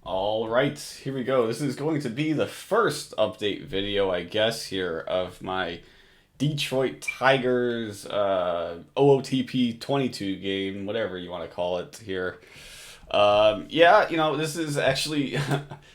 All right, here we go. This is going to be the first update video, I guess, here of my Detroit Tigers OOTP 22 game, whatever you want to call it here. Yeah, this is actually,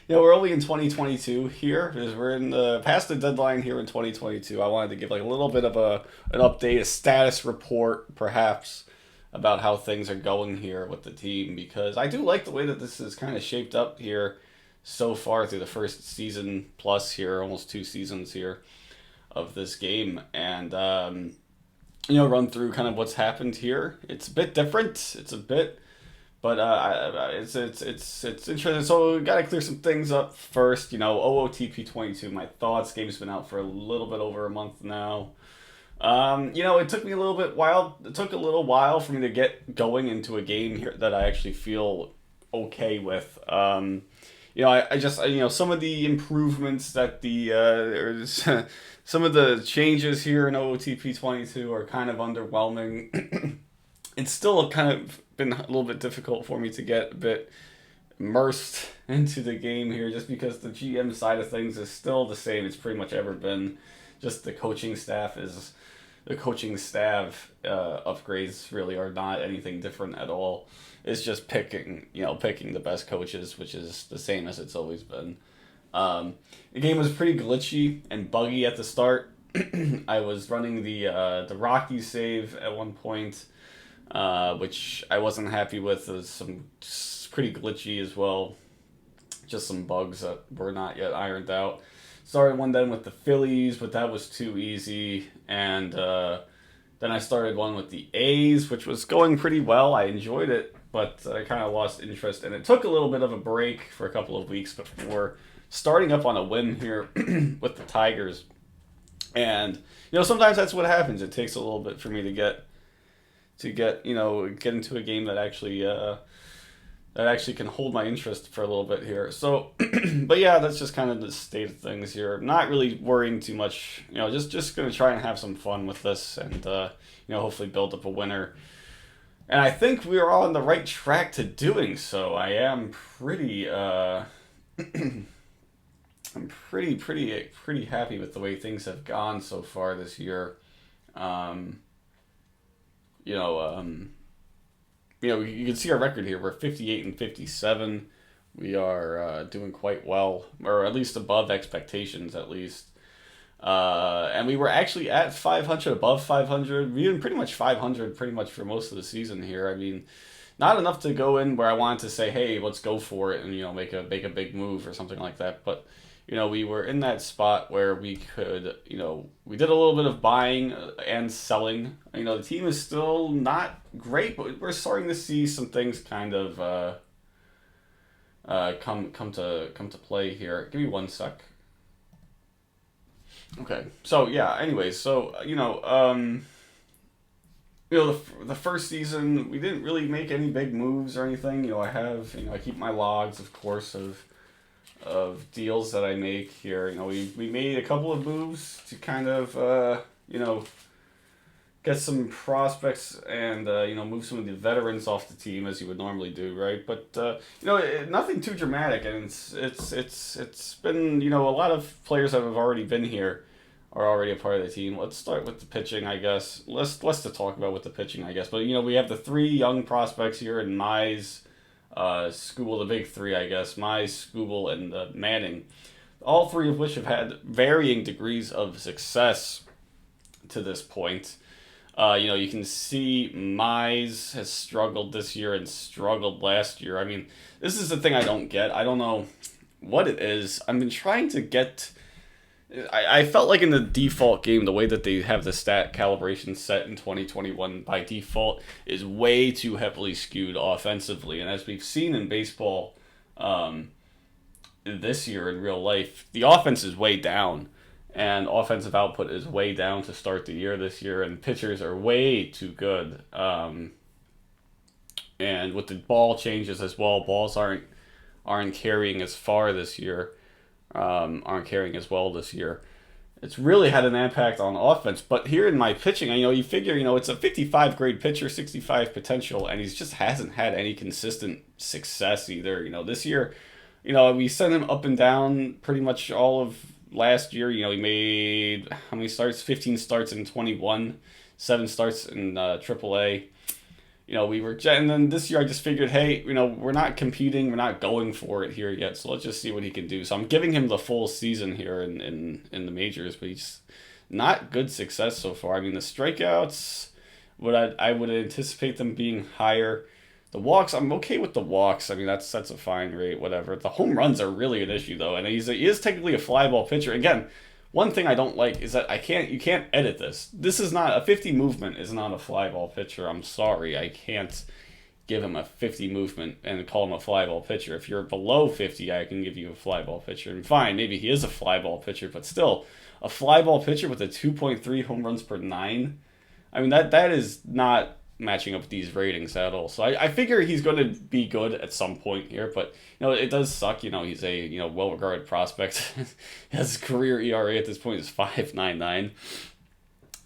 we're only in 2022 here because we're in the past the deadline here in 2022. I wanted to give like a little bit of an update, a status report, perhaps, about how things are going here with the team because I do like the way that this is kind of shaped up here so far through the first season plus here, almost 2 seasons here of this game, and run through kind of what's happened here. It's a bit different. It's a bit, but it's interesting. So we got to clear some things up first. OOTP 22. My thoughts. Game's been out for a little bit over a month now. It took me a little bit while. It took a little while for me to get going into a game here that I actually feel okay with. I just some of the improvements that some of the changes here in OOTP 22 are kind of underwhelming. It's still kind of been a little bit difficult for me to get a bit immersed into the game here, just because the GM side of things is still the same it's pretty much ever been. Just the coaching staff upgrades really are not anything different at all. It's just picking the best coaches, which is the same as it's always been. The game was pretty glitchy and buggy at the start. I was running the Rocky save at one point, which I wasn't happy with. It was some pretty glitchy as well. Just some bugs that were not yet ironed out. Started one then with the Phillies, but that was too easy. And then I started one with the A's, which was going pretty well. I enjoyed it, but I kind of lost interest. And it took a little bit of a break for a couple of weeks before starting up on a win here with the Tigers. And, sometimes that's what happens. It takes a little bit for me to get into a game that actually can hold my interest for a little bit here. So, but yeah, that's just kind of the state of things here. Not really worrying too much. Just gonna try and have some fun with this, and hopefully build up a winner. And I think we are on the right track to doing so. I am pretty, I'm pretty happy with the way things have gone so far this year. You know, you can see our record here. We're 58 and 57. We are doing quite well, or at least above expectations, at least. And we were actually at 500, above 500. We've been pretty much 500 pretty much for most of the season here. I mean, not enough to go in where I wanted to say, hey, let's go for it and, make a big move or something like that. But, we were in that spot where we could, we did a little bit of buying and selling. The team is still not great, but we're starting to see some things kind of come to play here. Give me one sec. Okay. So yeah. Anyways, so the first season we didn't really make any big moves or anything. I keep my logs, of course, of deals that I make here. We made a couple of moves to kind of get some prospects and move some of the veterans off the team as you would normally do, right? But nothing too dramatic, and it's been a lot of players that have already been here are already a part of the team. Let's start with the pitching, I guess. Less to talk about with the pitching, I guess. But we have the three young prospects here in Mize, Skubal, the big three, I guess. Mize, Skubal, and Manning. All three of which have had varying degrees of success to this point. You can see Mize has struggled this year and struggled last year. I mean, this is the thing I don't get. I don't know what it is. I've been trying to get... I felt like in the default game, the way that they have the stat calibration set in 2021 by default is way too heavily skewed offensively. And as we've seen in baseball this year in real life, the offense is way down. And offensive output is way down to start the year this year, and pitchers are way too good. And with the ball changes as well, balls aren't carrying as far this year, aren't carrying as well this year. It's really had an impact on offense. But here in my pitching, you figure, it's a 55 grade pitcher, 65 potential, and he just hasn't had any consistent success either. This year, We sent him up and down pretty much all of last year. He made how many starts? 15 starts in 21, 7 starts in AAA. We were, and then this year I just figured, hey, we're not competing, we're not going for it here yet, so let's just see what he can do. So I'm giving him the full season here in the majors, but he's not good success so far. I mean, the strikeouts, I would anticipate them being higher. The walks, I'm okay with the walks. I mean, that's a fine rate, whatever. The home runs are really an issue though, and he is technically a fly ball pitcher. Again, one thing I don't like is that you can't edit this. This is not a 50 movement is not a fly ball pitcher. I'm sorry, I can't give him a 50 movement and call him a fly ball pitcher. If you're below 50, I can give you a fly ball pitcher. And fine, maybe he is a fly ball pitcher, but still, a fly ball pitcher with a 2.3 home runs per 9. I mean, that is not matching up with these ratings at all. So I figure he's going to be good at some point here, but it does suck. He's a well-regarded prospect. His career ERA at this point is 5.99,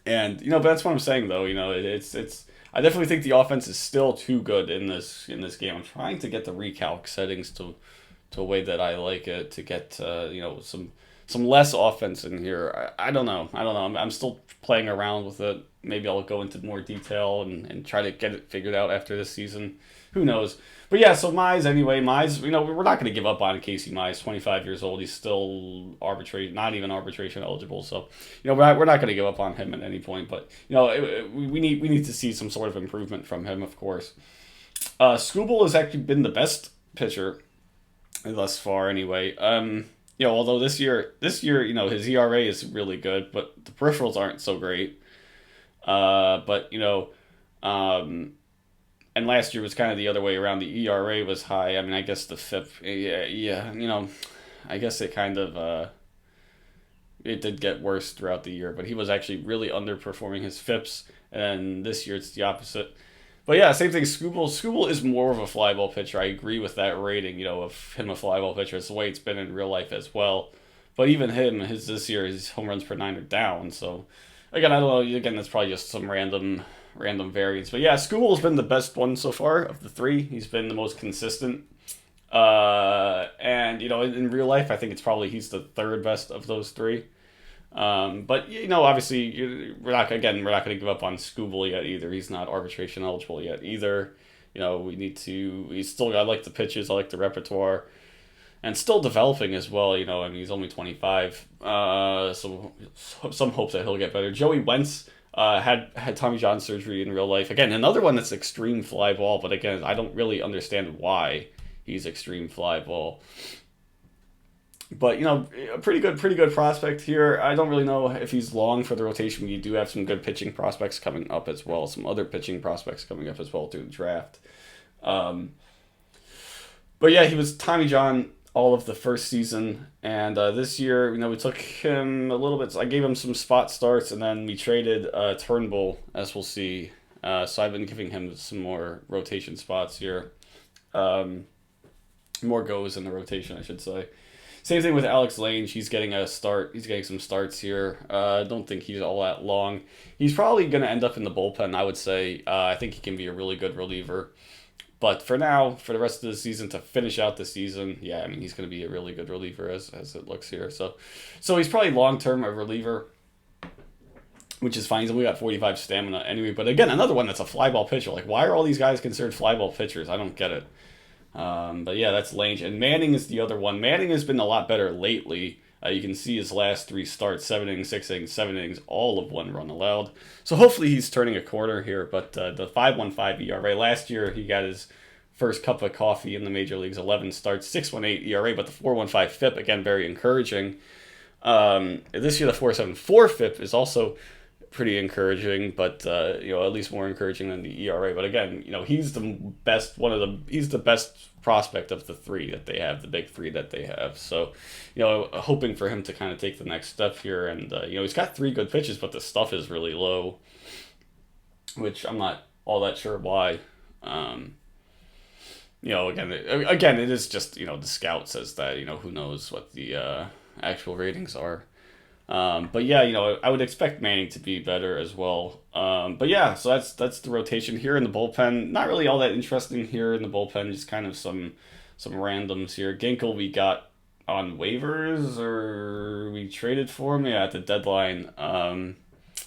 and but that's what I'm saying though. It's I definitely think the offense is still too good in this game. I'm trying to get the recalc settings to a way that I like it, to get some less offense in here. I don't know. I'm still playing around with it. Maybe I'll go into more detail and try to get it figured out after this season. Who knows? But yeah, so Mize anyway. Mize, we're not going to give up on Casey Mize. 25 years old. He's still not even arbitration eligible. So, we're not going to give up on him at any point. But, we need to see some sort of improvement from him, of course. Skubal has actually been the best pitcher thus far anyway. Although this year, his ERA is really good, but the peripherals aren't so great. And last year was kind of the other way around. The ERA was high. I mean, I guess the FIP, yeah, I guess it kind of, it did get worse throughout the year, but he was actually really underperforming his FIPS, and this year it's the opposite. But yeah, same thing. Skubal is more of a fly ball pitcher. I agree with that rating, of him a fly ball pitcher. It's the way it's been in real life as well. But even this year, his home runs per 9 are down. So again, I don't know. Again, that's probably just some random variance. But yeah, Skubal's been the best one so far of the three. He's been the most consistent. And in real life, I think he's the third best of those three. But obviously, we're not going to give up on Skubal yet either. He's not arbitration eligible yet either. He's still got, I like the pitches, I like the repertoire, and still developing as well. I mean, he's only 25, so some hopes that he'll get better. Joey Wentz had Tommy John surgery in real life. Again, another one that's extreme fly ball, but again, I don't really understand why he's extreme fly ball. But a pretty good prospect here. I don't really know if he's long for the rotation. We do have some good pitching prospects coming up as well. Some other pitching prospects coming up as well through the draft. But yeah, he was Tommy John all of the first season, and this year, we took him a little bit. So I gave him some spot starts, and then we traded Turnbull, as we'll see. So I've been giving him some more rotation spots here. More goes in the rotation, I should say. Same thing with Alex Lange. He's getting a start. He's getting some starts here. I don't think he's all that long. He's probably going to end up in the bullpen, I would say. I think he can be a really good reliever. But for now, for the rest of the season, to finish out the season, yeah, I mean, he's going to be a really good reliever as it looks here. So he's probably long-term a reliever, which is fine. He's only got 45 stamina anyway. But again, another one that's a fly ball pitcher. Like, why are all these guys considered fly ball pitchers? I don't get it. But yeah, that's Lange. And Manning is the other one. Manning has been a lot better lately. You can see his last 3 starts, 7 innings, 6 innings, 7 innings, all of 1 run allowed. So hopefully he's turning a corner here. But the 5.15 ERA, last year he got his first cup of coffee in the major leagues, 11 starts, 6.18 ERA, but the 4.15 FIP, again, very encouraging. This year the 4.74 FIP is also pretty encouraging, but at least more encouraging than the ERA. But again, he's the best he's the best prospect of the three that they have, the big three that they have. So, hoping for him to kind of take the next step here. And he's got 3 good pitches, but the stuff is really low, which I'm not all that sure why. Again, it is just the scout says that who knows what the actual ratings are. But yeah, I would expect Manning to be better as well. But yeah, so that's the rotation here in the bullpen. Not really all that interesting here in the bullpen. Just kind of some some randoms here. Ginkel we got on waivers, or we traded for him, yeah, at the deadline.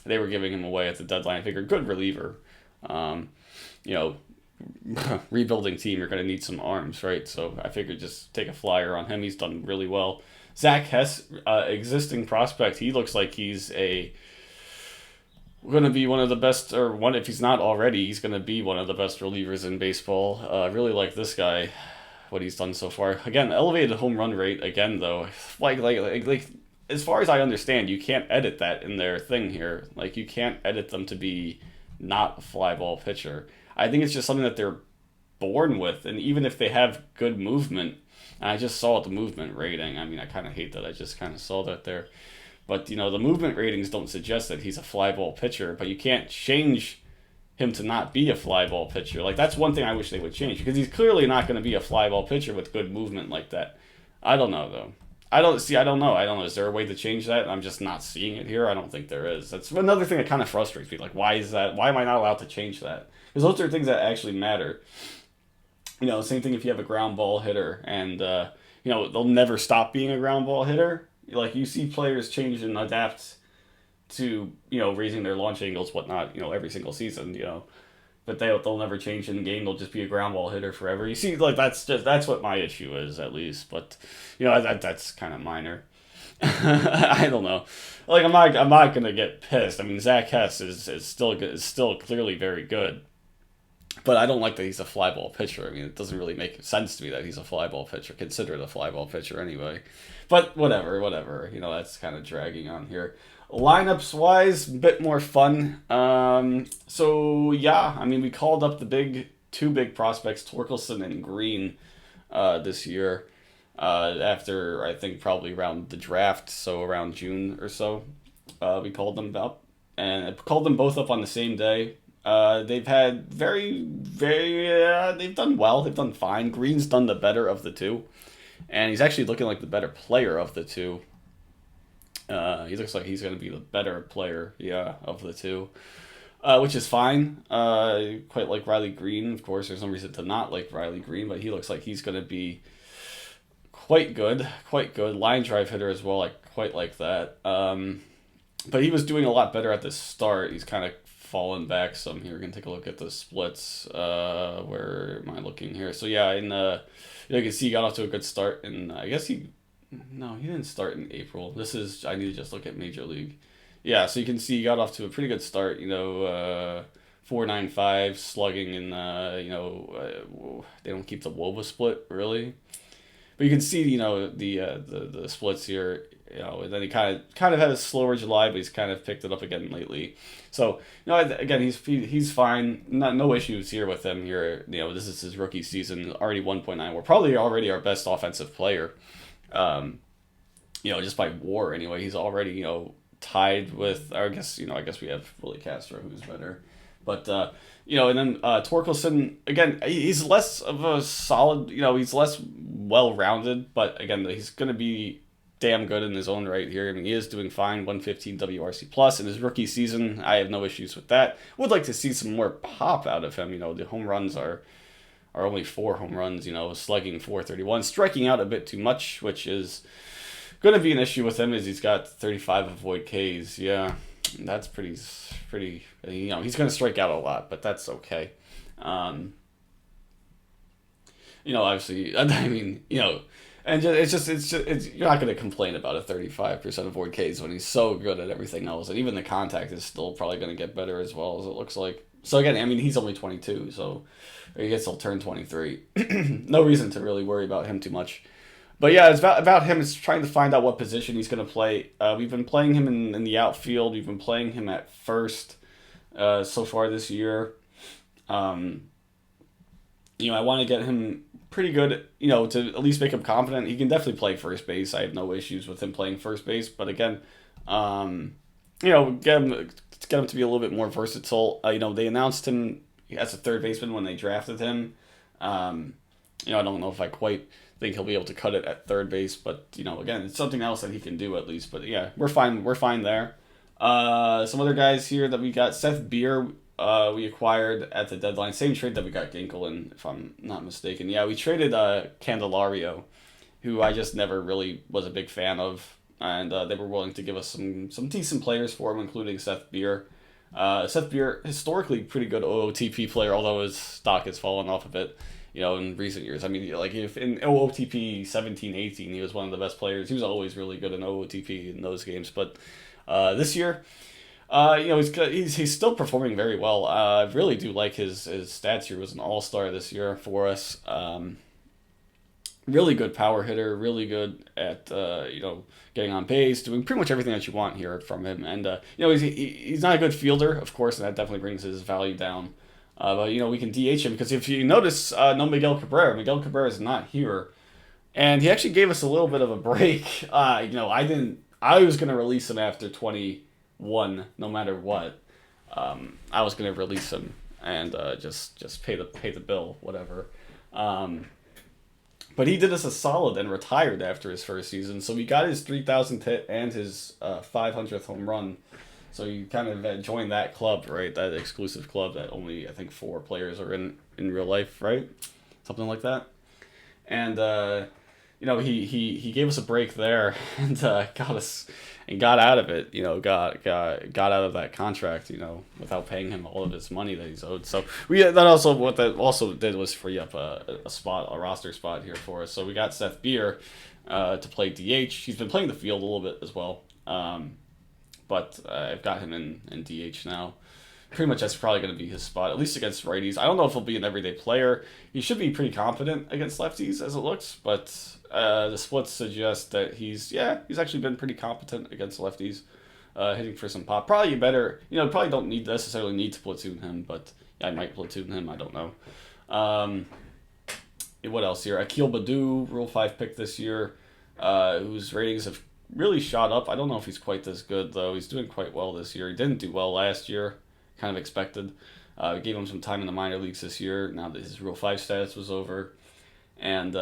They were giving him away at the deadline. I figured good reliever. Um, you know, rebuilding team, you're going to need some arms, right? So I figured just take a flyer on him. He's done really well. Zach Hess, existing prospect, he looks like he's going to be one of the best, or one, if he's not already, he's going to be one of the best relievers in baseball. I really like this guy, what he's done so far. Again, elevated home run rate again though. Like as far as I understand, you can't edit that in their thing here. Like you can't edit them to be not a fly ball pitcher. I think it's just something that they're born with, and even if they have good movement, and I just saw the movement rating. I mean, I kind of hate that I just kind of saw that there. But, the movement ratings don't suggest that he's a fly ball pitcher, but you can't change him to not be a fly ball pitcher. Like, that's one thing I wish they would change, because he's clearly not going to be a fly ball pitcher with good movement like that. I don't know, though. I don't know. Is there a way to change that? I'm just not seeing it here. I don't think there is. That's another thing that kind of frustrates me. Like, why is that? Why am I not allowed to change that? Because those are things that actually matter. Same thing if you have a ground ball hitter, and, they'll never stop being a ground ball hitter. Like, you see players change and adapt to, raising their launch angles, whatnot, every single season, but they'll never change in the game. They'll just be a ground ball hitter forever. You see, like, that's what my issue is, at least. But, that's kind of minor. I don't know. Like, I'm not gonna get pissed. I mean, Zach Hess is still clearly very good. But I don't like that he's a fly ball pitcher. I mean, it doesn't really make sense to me that he's a fly ball pitcher, considered a fly ball pitcher anyway. But whatever. That's kind of dragging on here. Lineups wise, a bit more fun. Yeah, I mean, we called up the two big prospects, Torkelson and Green, this year. After, I think, probably around the draft, so around June or so, we called them up. And I called them both up on the same day. They've had they've done well. They've done fine. Green's done the better of the two. And he's actually looking like the better player of the two. He looks like he's going to be the better player, of the two. Which is fine. Quite like Riley Green. Of course, there's no reason to not like Riley Green, but he looks like he's going to be quite good. Line drive hitter as well. I quite like that. But he was doing a lot better at the start. He's kind of fallen back some here. We're going to take a look at the splits. Where am I looking here? So yeah, you can see he got off to a good start, and I guess he didn't start in April. I need to just look at Major League. Yeah, so you can see he got off to a pretty good start, 4.95 slugging, and they don't keep the WOBA split really. But you can see, the splits here, and then he kind of had a slower July, but he's kind of picked it up again lately. So, again, he's fine. No issues here with him here. This is his rookie season, already 1.9. We're probably already our best offensive player. Just by WAR anyway. He's already, tied with, I guess we have Willie Castro, who's better. But, and then Torkelson, again, he's less of a solid, he's less well-rounded, but again, he's going to be damn good in his own right here. I mean, he is doing fine, 115 WRC plus in his rookie season. I have no issues with that. Would like to see some more pop out of him. The home runs are only 4 home runs, slugging 431, striking out a bit too much, which is going to be an issue with him, as he's got 35 avoid Ks. Yeah, that's pretty, he's going to strike out a lot, but that's okay. Obviously, I mean, and it's you're not going to complain about a 35% avoid Ks when he's so good at everything else, and even the contact is still probably going to get better as well, as it looks like. So again, I mean, he's only 22, so I guess he'll turn 23. No reason to really worry about him too much. But yeah, it's about him. It's trying to find out what position he's going to play. We've been playing him in the outfield. We've been playing him at first so far this year. I want to get him pretty good, to at least make him confident. He can definitely play first base. I have no issues with him playing first base. But again, get him to be a little bit more versatile. They announced him as a third baseman when they drafted him. I don't know if I quite think he'll be able to cut it at third base, but again, it's something else that he can do at least. But yeah, we're fine there. Some other guys here that we got: Seth Beer. we acquired at the deadline. Same trade that we got Ginkel in, if I'm not mistaken. Yeah, we traded Candelario, who I just never really was a big fan of. And they were willing to give us some decent players for him, including Seth Beer. Seth Beer, historically pretty good OOTP player, although his stock has fallen off a bit, in recent years. I mean, like if in OOTP 17-18, he was one of the best players. He was always really good in OOTP in those games. But this year, he's still performing very well. I really do like his stats here. He was an all-star this year for us. Really good power hitter, really good at getting on base, doing pretty much everything that you want here from him. And he's not a good fielder, of course, and that definitely brings his value down. But we can DH him because if you notice, no Miguel Cabrera. Miguel Cabrera is not here, and he actually gave us a little bit of a break. I was gonna release him after 21, no matter what. I was gonna release him and just pay the bill, whatever. But he did us a solid and retired after his first season. So he got his 3,000th hit and his 500th home run. So you kind of joined that club, right? That exclusive club that only, I think, 4 players are in real life, right? Something like that. And, he gave us a break there and got out of it, got out of that contract, without paying him all of his money that he's owed. So what that also did was free up a roster spot here for us. So we got Seth Beer to play DH. He's been playing the field a little bit as well, but I've got him in DH now. Pretty much that's probably going to be his spot, at least against righties. I don't know if he'll be an everyday player. He should be pretty competent against lefties as it looks, but the splits suggest that he's actually been pretty competent against lefties, hitting for some pop. Probably better, probably don't necessarily need to platoon him, but I might platoon him, I don't know. What else here? Akil Baddoo, Rule 5 pick this year, whose ratings have really shot up. I don't know if he's quite this good, though. He's doing quite well this year. He didn't do well last year. Kind of expected. We gave him some time in the minor leagues this year, now that his Rule 5 status was over. And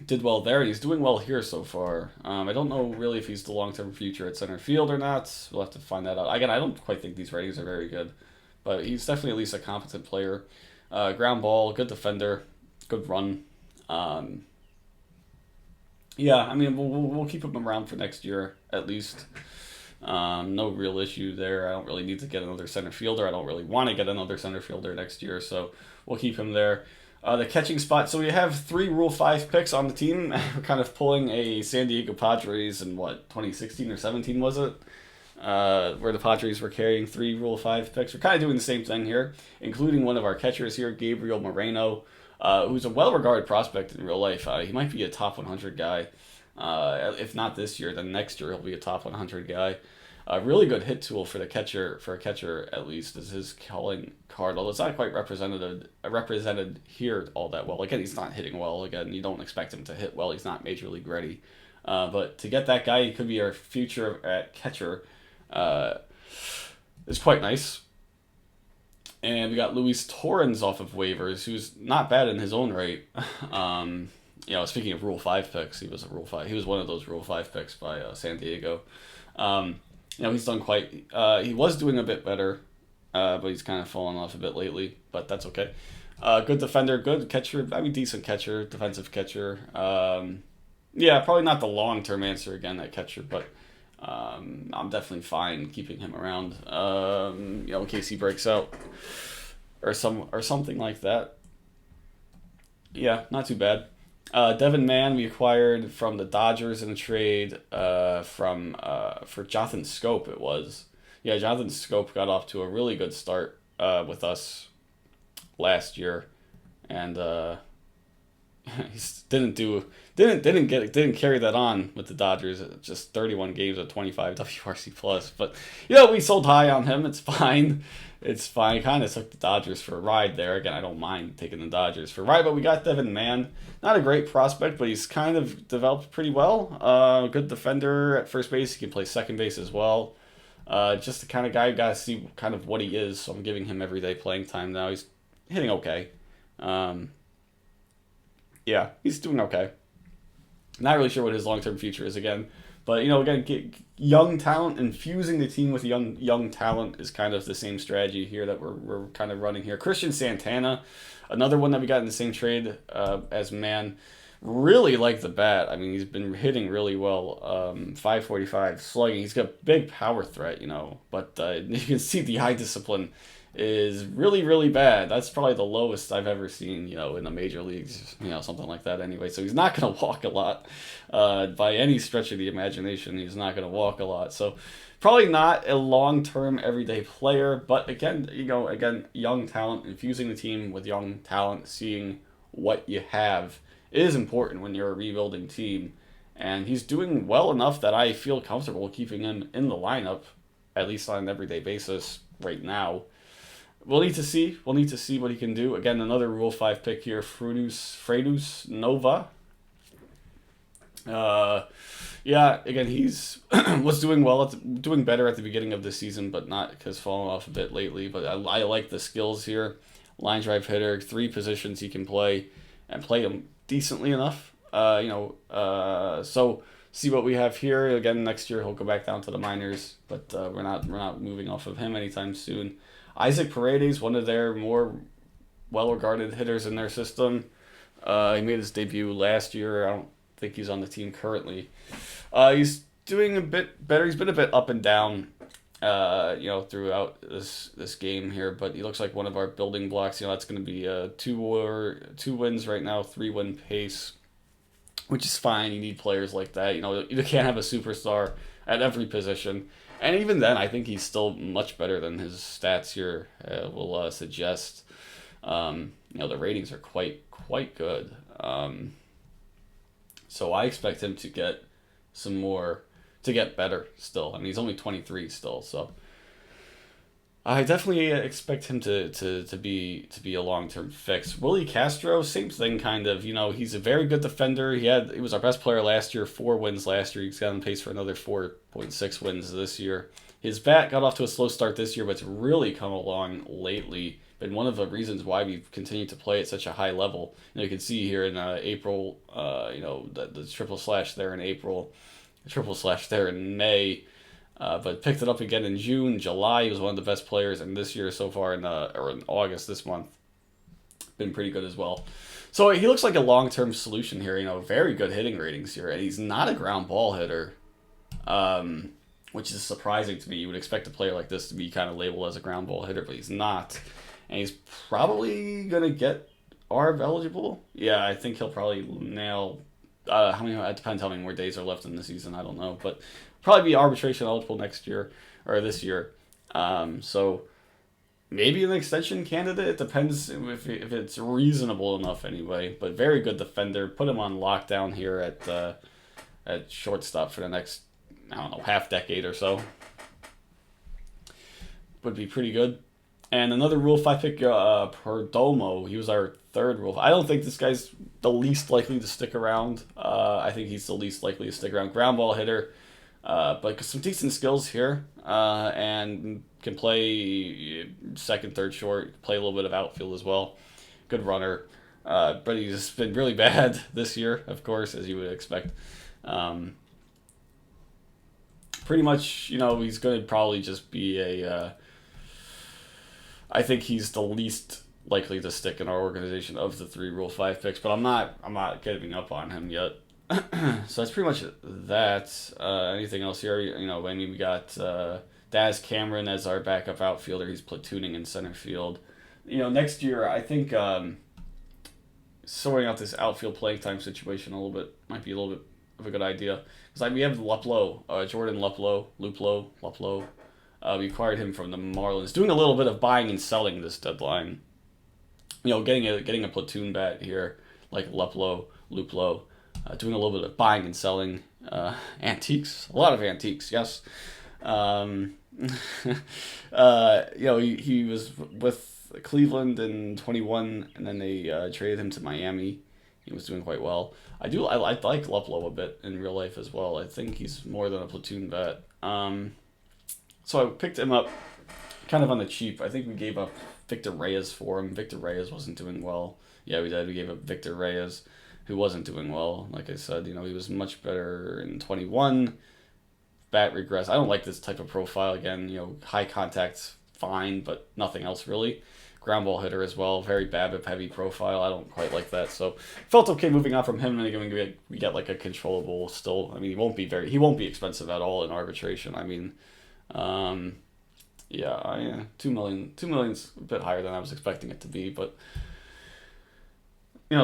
did well there, and he's doing well here so far. I don't know really if he's the long-term future at center field or not. We'll have to find that out. Again, I don't quite think these ratings are very good, but he's definitely at least a competent player. Ground ball, good defender, good run. We'll keep him around for next year at least. No real issue there. I don't really need to get another center fielder. I don't really want to get another center fielder next year, so we'll keep him there. The catching spot. So we have 3 Rule 5 picks on the team. We're kind of pulling a San Diego Padres in 2016 or 17 was it? Where the Padres were carrying 3 Rule 5 picks. We're kind of doing the same thing here, including one of our catchers here, Gabriel Moreno, who's a well-regarded prospect in real life. He might be a top 100 guy. If not this year, then next year he'll be a top 100 guy. A really good hit tool for a catcher at least is his calling card, although it's not quite represented here all that well. Again, he's not hitting well. Again, you don't expect him to hit well. He's not major league ready. But to get that guy, he could be our future at catcher. It's quite nice. And we got Luis Torrens off of waivers, who's not bad in his own right. Speaking of Rule 5 picks, he was one of those Rule 5 picks by San Diego. He's done quite. He was doing a bit better, but he's kind of fallen off a bit lately. But that's okay. Good defender, good catcher. I mean, decent catcher, defensive catcher. Probably not the long-term answer again at catcher, but I'm definitely fine keeping him around. In case he breaks out or something like that. Yeah, not too bad. Devin Mann we acquired from the Dodgers in a trade for Jonathan Scope. It was Jonathan Scope got off to a really good start with us last year, and he didn't carry that on with the Dodgers. Just 31 games at 25 WRC plus, but we sold high on him. It's fine. It's fine. Kind of took the Dodgers for a ride there. Again, I don't mind taking the Dodgers for a ride, but we got Devin Mann. Not a great prospect, but he's kind of developed pretty well. Good defender at first base. He can play second base as well. Just the kind of guy you got to see kind of what he is. So I'm giving him everyday playing time now. He's hitting okay. He's doing okay. Not really sure what his long-term future is again. But, again, young talent, infusing the team with young talent is kind of the same strategy here that we're kind of running here. Christian Santana, another one that we got in the same trade as Man. Really like the bat. I mean, he's been hitting really well. 545 slugging. He's got big power threat, but you can see the eye discipline is really, really bad. That's probably the lowest I've ever seen, in the major leagues, something like that anyway. So he's not going to walk a lot by any stretch of the imagination. He's not going to walk a lot. So probably not a long-term everyday player, but again, young talent, infusing the team with young talent, seeing what you have is important when you're a rebuilding team. And he's doing well enough that I feel comfortable keeping him in the lineup, at least on an everyday basis right now. We'll need to see. We'll need to see what he can do. Again, another Rule 5 pick here, Freudus Nova. Yeah, again, he's was doing well, doing better at the beginning of the season, but has fallen off a bit lately. But I like the skills here. Line drive hitter, 3 positions he can play, and play them decently enough. So see what we have here. Again, next year he'll go back down to the minors, but we're not moving off of him anytime soon. Isaac Paredes, one of their more well-regarded hitters in their system. He made his debut last year. I don't think he's on the team currently. He's doing a bit better. He's been a bit up and down, throughout this game here. But he looks like one of our building blocks. That's going to be a 2 wins right now, 3-win pace, which is fine. You need players like that. You can't have a superstar at every position. And even then, I think he's still much better than his stats here will suggest. The ratings are quite good. So I expect him to get to get better still. I mean, he's only 23 still, so I definitely expect him to be a long-term fix. Willie Castro, same thing kind of. He's a very good defender. He was our best player last year, 4 wins last year. He's got on pace for another 4.6 wins this year. His bat got off to a slow start this year, but it's really come along lately. Been one of the reasons why we've continued to play at such a high level. You can see here in April, the triple slash there in April, the triple slash there in May. But picked it up again in June, July. He was one of the best players, and this year so far in August this month, been pretty good as well. So he looks like a long-term solution here. Very good hitting ratings here, and he's not a ground ball hitter, which is surprising to me. You would expect a player like this to be kind of labeled as a ground ball hitter, but he's not, and he's probably gonna get ARB eligible. Yeah, I think he'll probably nail. How many? It depends how many more days are left in the season. I don't know, but probably be arbitration eligible next year or this year. So maybe an extension candidate. It depends if it's reasonable enough anyway. But very good defender. Put him on lockdown here at shortstop for the next, I don't know, half decade or so. Would be pretty good. And another Rule 5 pick, Perdomo. He was our 3rd Rule 5. I don't think this guy's the least likely to stick around. I think he's the least likely to stick around. Ground ball hitter. But some decent skills here, and can play second, third, short, play a little bit of outfield as well. Good runner, but he's been really bad this year, of course, as you would expect. Pretty much, he's going to probably just be I think he's the least likely to stick in our organization of the 3 Rule 5 picks, but I'm not giving up on him yet. So that's pretty much that. Anything else here? We got Daz Cameron as our backup outfielder. He's platooning in center field. Next year, I think sorting out this outfield playing time situation might be a little bit of a good idea. Because we have Luplow, Jordan Luplow. We acquired him from the Marlins. Doing a little bit of buying and selling this deadline. Getting a platoon bat here like Luplow. Doing a little bit of buying and selling, antiques, a lot of antiques, yes. He was with Cleveland in 21, and then they traded him to Miami. He was doing quite well. I like Luplow a bit in real life as well. I think he's more than a platoon bat. So I picked him up kind of on the cheap. I think we gave up Victor Reyes for him. Victor Reyes wasn't doing well. Yeah, we did. We gave up Victor Reyes. who wasn't doing well. Like I said, he was much better in 21. Bat regress. I don't like this type of profile. Again, high contact, fine, but nothing else really. Ground ball hitter as well. Very BABIP heavy profile. I don't quite like that. So felt okay moving on from him. And again, we get like a controllable still. I mean, he won't be expensive at all in arbitration. I mean, yeah, 2 million's a bit higher than I was expecting it to be, but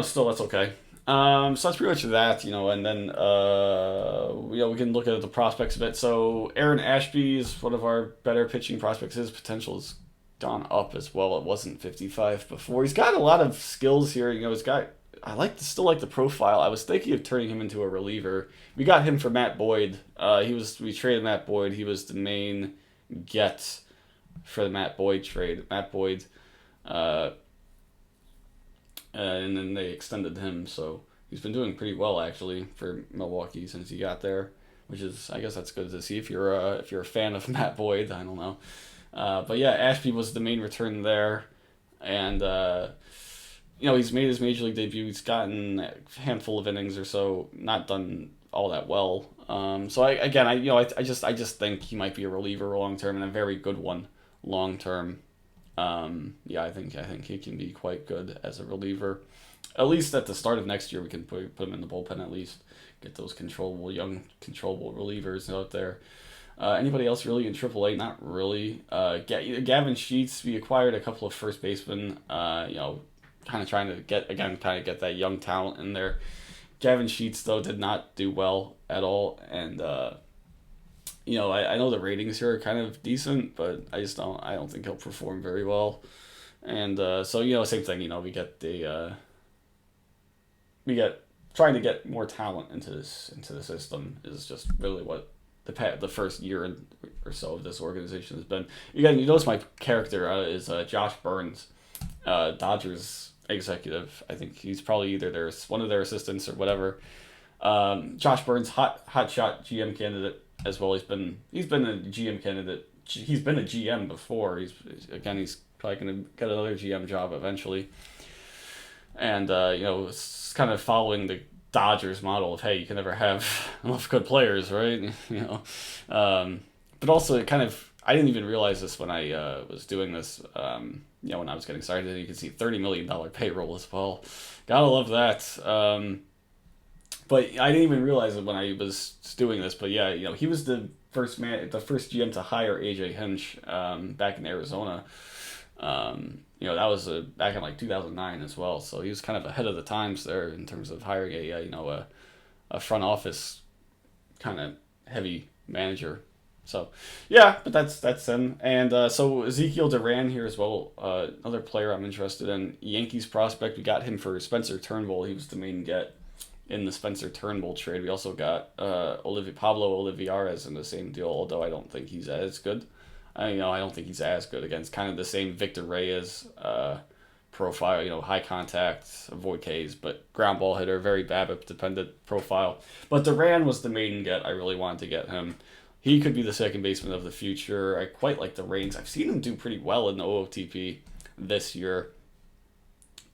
still that's okay. So that's pretty much that, and then we can look at the prospects a bit. So Aaron Ashby is one of our better pitching prospects. His potential has gone up as well. It wasn't 55 before. He's got a lot of skills here. Still like the profile. I was thinking of turning him into a reliever. We got him for Matt Boyd. We traded Matt Boyd. He was the main get for the Matt Boyd trade. Matt Boyd. And then they extended him, so he's been doing pretty well actually for Milwaukee since he got there, which is, I guess that's good to see if you're a fan of Matt Boyd. I don't know, but yeah, Ashby was the main return there, and he's made his major league debut. He's gotten a handful of innings or so, not done all that well. So I just think he might be a reliever long term and a very good one long term. I think he can be quite good as a reliever. At least at the start of next year, we can put him in the bullpen at least. Get those young controllable relievers out there. Anybody else really in AAA? Not really. Gavin Sheets, we acquired a couple of first basemen. Kind of trying to get that young talent in there. Gavin Sheets, though, did not do well at all, and I know the ratings here are kind of decent, but I don't think he'll perform very well. And same thing, we get trying to get more talent into the system is just really what the first year or so of this organization has been. Again, you notice my character is Josh Burns, Dodgers executive. I think he's probably either one of their assistants or whatever. Josh Burns, hot shot GM candidate as well. He's been a GM candidate. He's been a GM before. He's probably going to get another GM job eventually. And it's kind of following the Dodgers model of, hey, you can never have enough good players, right? But also it kind of, I didn't even realize this when I was doing this. When I was getting started, you can see $30 million payroll as well. Gotta love that. But I didn't even realize it when I was doing this. But yeah, he was the first GM to hire AJ Hinch back in Arizona. That was back in like 2009 as well. So he was kind of ahead of the times there in terms of hiring a front office kind of heavy manager. So yeah, but that's him. And so Ezekiel Duran here as well, another player I'm interested in. Yankees prospect. We got him for Spencer Turnbull. He was the main get in the Spencer Turnbull trade. We also got Pablo Olivares in the same deal, although I don't think he's as good. I don't think he's as good. Again, it's kind of the same Victor Reyes profile, high contact, avoid Ks, but ground ball hitter, very BABIP dependent profile. But Duran was the main get. I really wanted to get him. He could be the second baseman of the future. I quite like the reins. I've seen him do pretty well in the OOTP this year.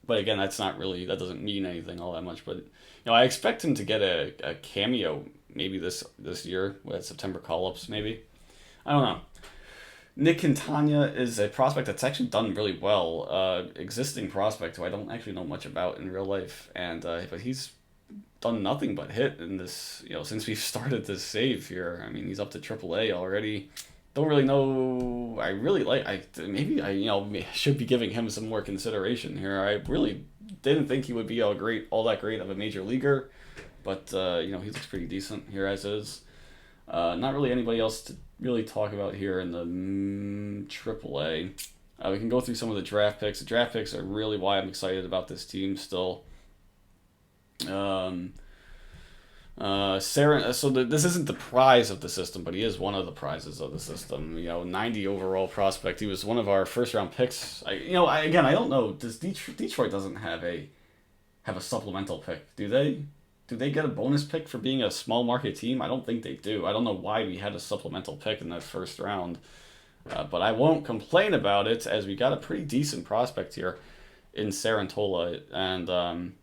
But again, that doesn't mean anything all that much. But I expect him to get a cameo maybe this year with September call-ups maybe. I don't know. Nick Quintana is a prospect that's actually done really well. Existing prospect who I don't actually know much about in real life, and but he's done nothing but hit in this. Since we've started this save here. I mean, he's up to AAA already. Don't really know. I really like. I should be giving him some more consideration here. I really didn't think he would be all that great of a major leaguer, but he looks pretty decent here as is. Not really anybody else to really talk about here in the AAA. We can go through some of the draft picks. The draft picks are really why I'm excited about this team still. This isn't the prize of the system, but he is one of the prizes of the system. 90 overall prospect. He was one of our first round picks. I don't know. Does Detroit doesn't have a supplemental pick? Do they? Do they get a bonus pick for being a small market team? I don't think they do. I don't know why we had a supplemental pick in that first round. But I won't complain about it, as we got a pretty decent prospect here in Sarantola. And,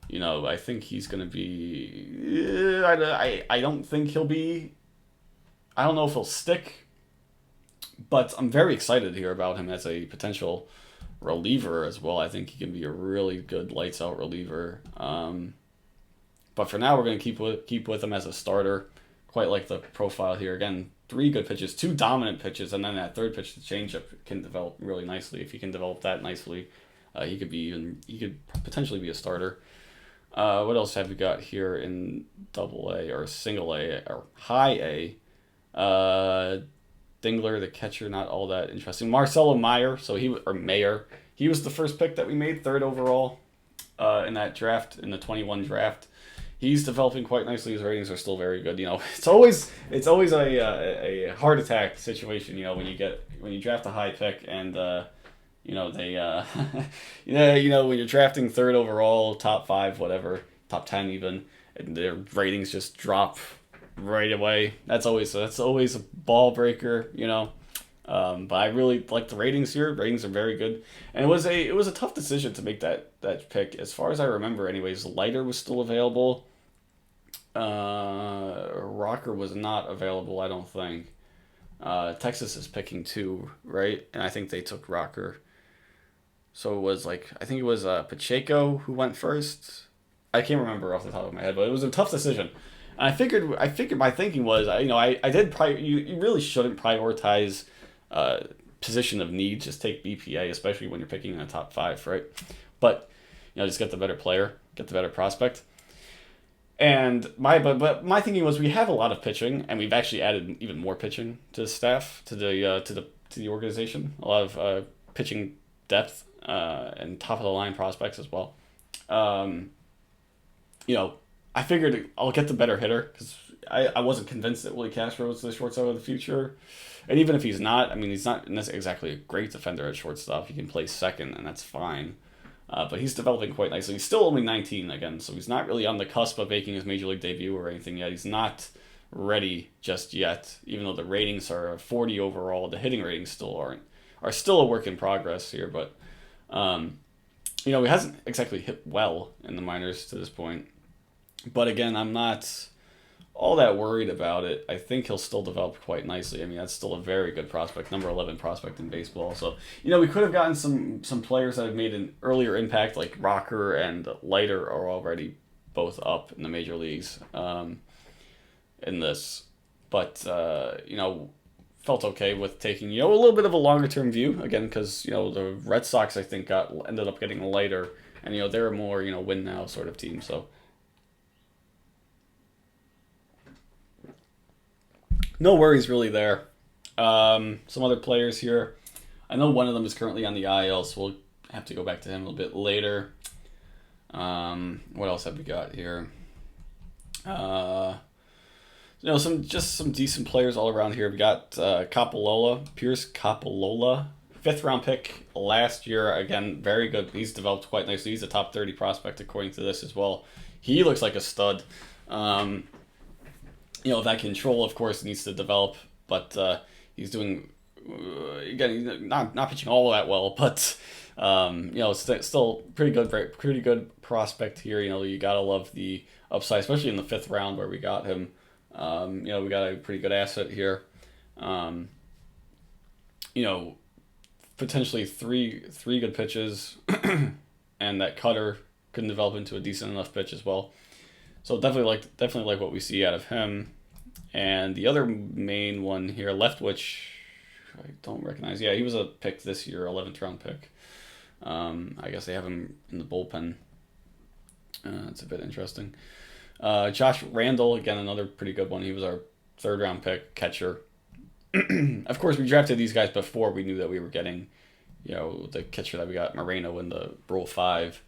You know, I think he's going to be. I don't think he'll be. I don't know if he'll stick, but I'm very excited to hear about him as a potential reliever as well. I think he can be a really good lights out reliever. But for now, we're going to keep with him as a starter. Quite like the profile here. Again, 3 good pitches, 2 dominant pitches, and then that third pitch, the changeup, can develop really nicely. If he can develop that nicely, he could potentially be a starter. What else have we got here in Double A or Single A or High A? Dingler, the catcher, not all that interesting. Marcelo Meyer, Mayer. He was the first pick that we made, 3rd overall in that draft, in the 21 draft. He's developing quite nicely. His ratings are still very good. You know, it's always a heart attack situation. You know, when you draft a high pick and you know they when you're drafting 3rd overall, top 5, whatever, top 10 even, and their ratings just drop right away. That's always a ball breaker. You know. But I really like the ratings here. Ratings are very good, and it was a tough decision to make that pick. As far as I remember, anyways, Leiter was still available. Rocker was not available, I don't think. Texas is picking 2, right? And I think they took Rocker. So it was I think it was Pacheco who went first. I can't remember off the top of my head, but it was a tough decision. And I figured my thinking was, you really shouldn't prioritize position of need. Just take BPA, especially when you're picking in the top 5, right? But just get the better player, get the better prospect. And my thinking was, we have a lot of pitching, and we've actually added even more pitching to the staff, to the organization. A lot of pitching depth and top of the line prospects as well. I figured I'll get the better hitter, because I wasn't convinced that Willie Castro was the shortstop of the future. And even if he's not, he's not exactly a great defender at shortstop. He can play second, and that's fine. But he's developing quite nicely. He's still only 19 again, so he's not really on the cusp of making his major league debut or anything yet. He's not ready just yet, even though the ratings are 40 overall. The hitting ratings are still a work in progress here, but he hasn't exactly hit well in the minors to this point. But again, I'm not all that worried about it. I think he'll still develop quite nicely. That's still a very good prospect, number 11 prospect in baseball. So, we could have gotten some players that have made an earlier impact, like Rocker and Leiter are already both up in the major leagues in this. But, felt okay with taking, a little bit of a longer term view, again, because, the Red Sox, I think, ended up getting Leiter, and, they're a more, win now sort of team, so. No worries really there. Some other players here. I know one of them is currently on the IL, so we'll have to go back to him a little bit later. What else have we got here? Some decent players all around here. We got Pierce Capolola, 5th round pick last year. Again, very good. He's developed quite nicely. He's a top 30 prospect according to this as well. He looks like a stud. That control, of course, needs to develop, but he's doing, again, he's not pitching all that well, but, still pretty good prospect here. You gotta love the upside, especially in the 5th round where we got him. We got a pretty good asset here. Potentially three good pitches, and that cutter could develop into a decent enough pitch as well. So definitely like what we see out of him. And the other main one here, Leftwich, I don't recognize. Yeah, he was a pick this year, 11th round pick. I guess they have him in the bullpen. It's a bit interesting. Josh Randall, again, another pretty good one. He was our 3rd round pick, catcher. Of course, we drafted these guys before we knew that we were getting, the catcher that we got, Moreno, in the Rule 5.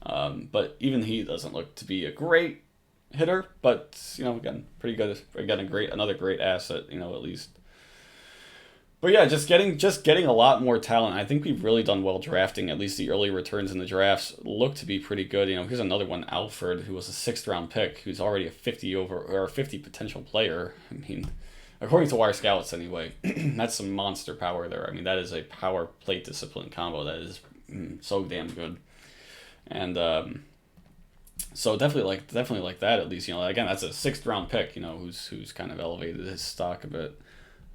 But even he doesn't look to be a great hitter, but again, pretty good. Again, another great asset, at least. But yeah, just getting a lot more talent. I think we've really done well drafting. At least the early returns in the drafts look to be pretty good. Here's another one, Alfred, who was a 6th round pick, who's already a 50 potential player. According to our scouts, anyway, that's some monster power there. That is a power plate discipline combo that is so damn good. And So definitely like that at least. You know, again, that's a sixth round pick. You know, who's kind of elevated his stock a bit.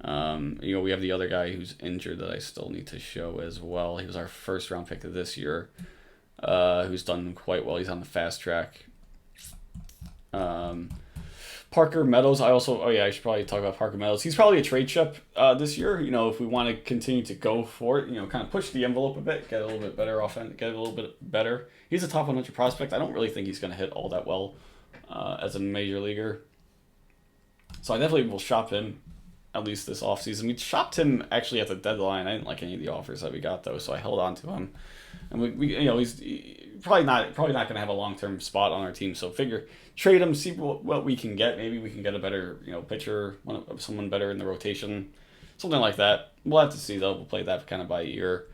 You know, we have the other guy who's injured that I still need to show as well. He was our first round pick of this year, who's done quite well. He's on the fast track. Parker Meadows. I should probably talk about Parker Meadows. He's probably a trade chip this year. You know, if we want to continue to go for it, you know, kind of push the envelope a bit, get a little bit better offense, get a little bit better. He's a top 100 prospect. I don't really think he's going to hit all that well as a major leaguer. So I definitely will shop him at least this offseason. We shopped him actually at the deadline. I didn't like any of the offers that we got though, so I held on to him. And we you know, he's probably not going to have a long-term spot on our team. So figure trade him, see what we can get. Maybe we can get a better, you know, pitcher, someone better in the rotation, something like that. We'll have to see though. We'll play that kind of by ear.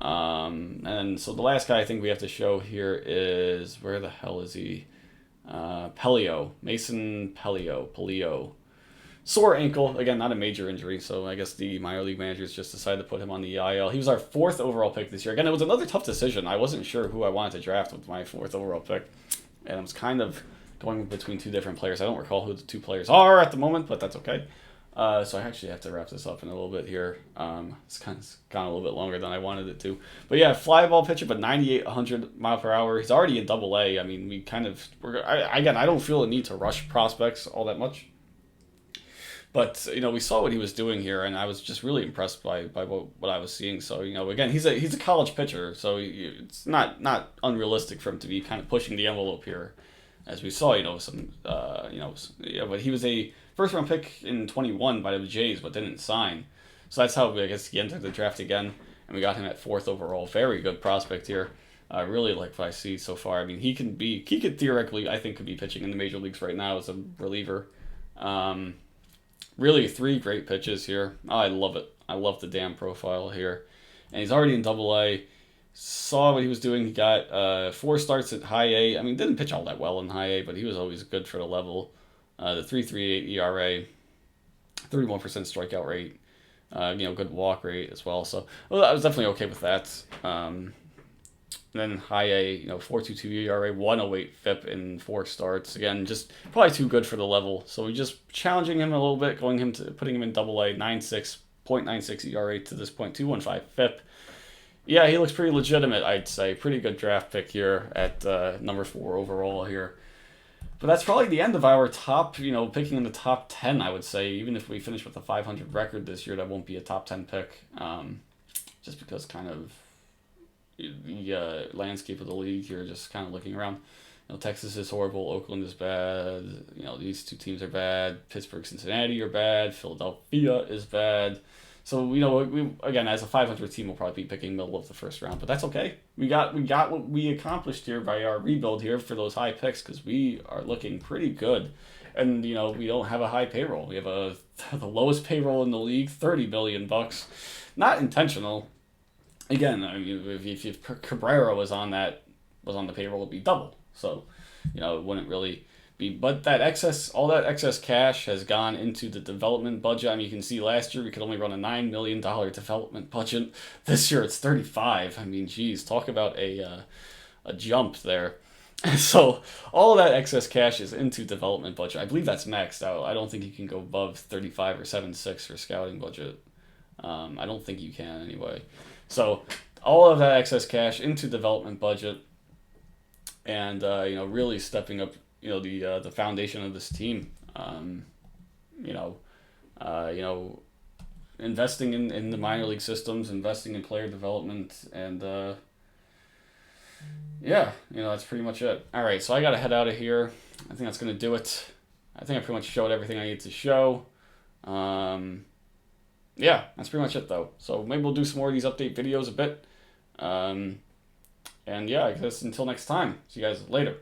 And so the last guy I think we have to show here is, where the hell is he? Pelio, Mason Pelio. Sore ankle, again, not a major injury, so I guess the minor league managers just decided to put him on the IL. He was our 4th overall pick this year. Again, it was another tough decision. I wasn't sure who I wanted to draft with my 4th overall pick, and I was kind of going between two different players. I don't recall who the two players are at the moment, but that's okay. So I actually have to wrap this up in a little bit here. It's kind of gone a little bit longer than I wanted it to. But yeah, fly ball pitcher, but 98, 100 mile per hour. He's already in Double A. I mean, I don't feel a need to rush prospects all that much. But you know, we saw what he was doing here, and I was just really impressed by what I was seeing. So you know, again, he's a college pitcher, so it's not unrealistic for him to be kind of pushing the envelope here, as we saw. You know, but he was a first round pick in 21 by the Jays, but didn't sign. So that's how I guess he entered the draft again, and we got him at 4th overall. Very good prospect here. I really like what I see so far. I mean, he could theoretically, I think, could be pitching in the major leagues right now as a reliever. Really 3 great pitches here. Oh, I love it. I love the damn profile here. And he's already in Double A. Saw what he was doing. He got 4 starts at High A. I mean, didn't pitch all that well in High A, but he was always good for the level. The 3.38 ERA, 31% strikeout rate. Good walk rate as well. So I was definitely okay with that. Then High A, 4.22 ERA, 108 FIP in 4 starts. Again, just probably too good for the level. So we just challenging him a little bit, putting him in Double A, 0.96 ERA to this point, 2.15 FIP. Yeah, he looks pretty legitimate, I'd say. Pretty good draft pick here at number 4 overall here. But that's probably the end of our top, picking in the top 10, I would say. Even if we finish with a 500 record this year, that won't be a top 10 pick. Just because kind of the landscape of the league here, just kind of looking around. Texas is horrible. Oakland is bad. These 2 teams are bad. Pittsburgh, Cincinnati are bad. Philadelphia is bad. So, we again, as a 500 team, we'll probably be picking middle of the first round, but that's okay. We got what we accomplished here by our rebuild here for those high picks, because we are looking pretty good. And, we don't have a high payroll. We have the lowest payroll in the league, $30 billion. Not intentional. Again, I mean, if Cabrera was on the payroll, it'd be double. So, it wouldn't really be. But all that excess cash has gone into the development budget. I mean, you can see last year we could only run a $9 million development budget. This year it's 35. I mean, geez, talk about a jump there. So all of that excess cash is into development budget. I believe that's maxed out. I don't think you can go above 35 or 7.6 for scouting budget. I don't think you can anyway. So all of that excess cash into development budget, and really stepping up, the foundation of this team. Investing in the minor league systems, investing in player development, and that's pretty much it. All right, so I gotta head out of here. I think that's gonna do it. I think I pretty much showed everything I need to show. Yeah, that's pretty much it though. So maybe we'll do some more of these update videos a bit. And yeah, I guess until next time. See you guys later.